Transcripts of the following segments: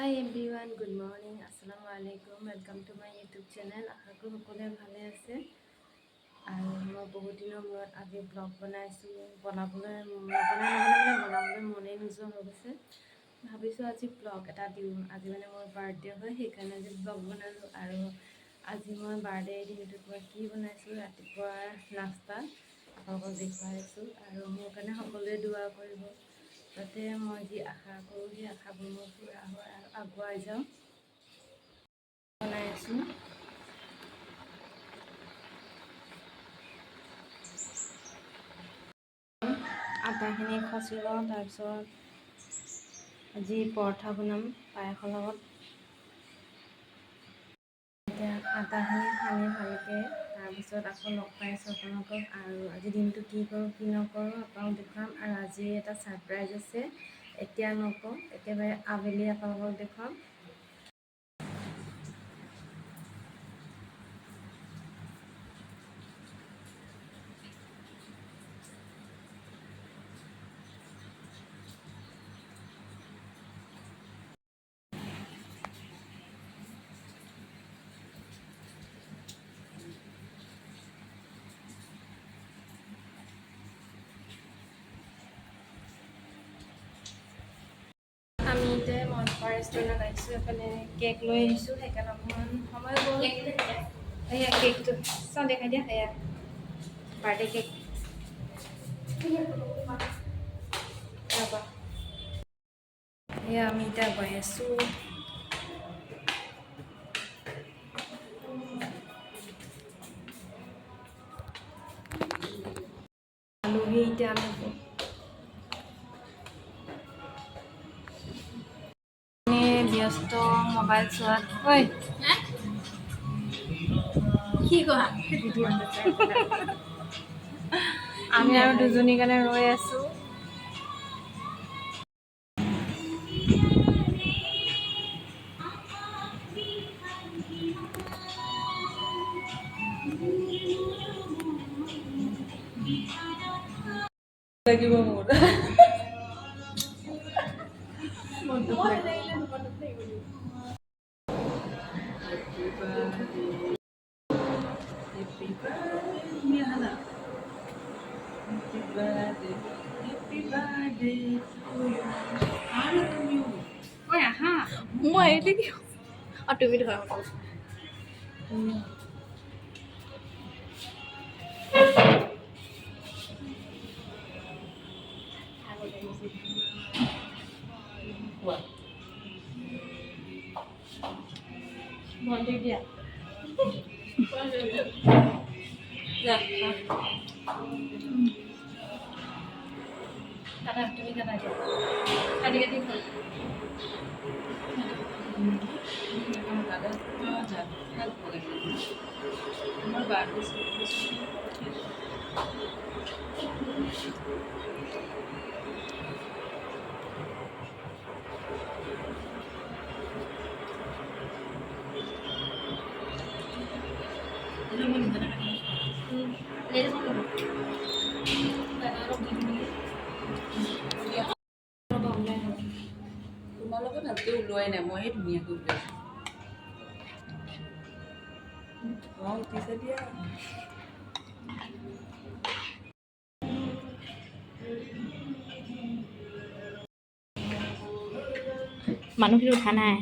Hi everyone, good morning. Assalamualaikum. Welcome to my YouTube channel. আশা কৰো সকলোৱে ভালে আছে। আৰু মই বহুত দিনৰ মূৰত আজি ব্লগ বনাইছোঁ। বনাবলৈ মনে নোযোৱা হৈ গৈছে। ভাবিছোঁ আজি ব্লগ এটা দিওঁ। আজি মানে মোৰ বাৰ্থডে হয়, সেইকাৰণে আজি ব্লগ বনালোঁ। আৰু আজি মই বাৰ্থডে দিনটোত মই কি বনাইছোঁ, ৰাতিপুৱাৰ নাস্তা আপোনালোকক দেখুৱাইছোঁ। আৰু মোৰ কাৰণে সকলোৱে দোৱা কৰিব, যাতে মই যি আশা কৰোঁ সেই আশাবোৰ মোৰ পূৰা হয় আৰু আগুৱাই যাওঁ। বনাই আছোঁ আটাখিনি খচি লওঁ, তাৰপিছত আজি পৰঠা বনাম পায়সৰ লগত। এতিয়া আটাখিনি সানি ভালকৈ, তাৰপিছত আকৌ লগ পাইছোঁ আপোনালোকক। আৰু আজি দিনটো কি কৰোঁ কি নকৰোঁ আপোনালোকক দেখুৱাম। আৰু আজি এটা ছাৰপ্ৰাইজ আছে, এতিয়া নকওঁ, একেবাৰে আবেলি আপোনালোকক দেখুৱাম। আমি এতিয়া মনপা ৰেষ্টুৰেণ্টত আহিছোঁ, এইফালে কেক লৈ আহিছোঁ, সেইকাৰণে অকণমান সময় গ'ল। সেয়া কেকটো চাওঁ, দেখাই দিয়া। সেয়া বাৰ্থডে কেক। এয়া আমি এতিয়া গৈ আছোঁ। আলহী এতিয়া আমি ব্যস্ত মোবাইল চোৱাত। ঐ কি কোৱা, আমি আৰু দুজনীৰ কাৰণে ৰৈ আছোঁ। লাগিব মোৰ মই এটি দিওঁ আৰু তুমি ধৰা ভণ্টি দিয়া কাটা, তুমি কাটা দিয়া, কাটি কাটি খোৱা। আমাৰ বাড়ি তোমাৰ লগত ভালকৈ ওলোৱাই নাই, মইহে ধুনীয়াকৈ ওলাইছোঁ। উঠিছে দিয়া। মানুহখিনি উঠা নাই,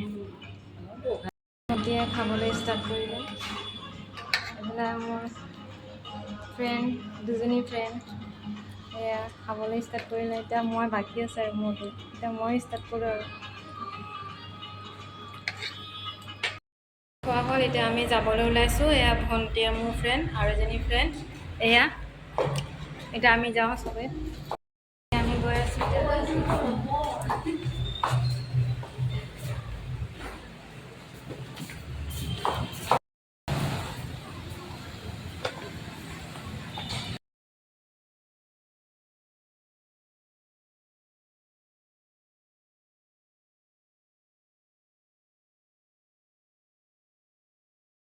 এতিয়া খাবলৈ ষ্টাৰ্ট কৰিলে। এইফালে মোৰ ফ্ৰেণ্ড দুজনী ফ্ৰেণ্ড এয়া খাবলৈ ষ্টাৰ্ট কৰিলে। এতিয়া মই বাকী আছে আৰু মোৰতো, এতিয়া মই ষ্টাৰ্ট কৰোঁ আৰু খোৱা হ'ল। এতিয়া আমি যাবলৈ ওলাইছোঁ। এয়া ভণ্টি মোৰ ফ্ৰেণ্ড আৰু এজনী ফ্ৰেণ্ড, এয়া এতিয়া আমি যাওঁ চবেই। আমি গৈ আছোঁ।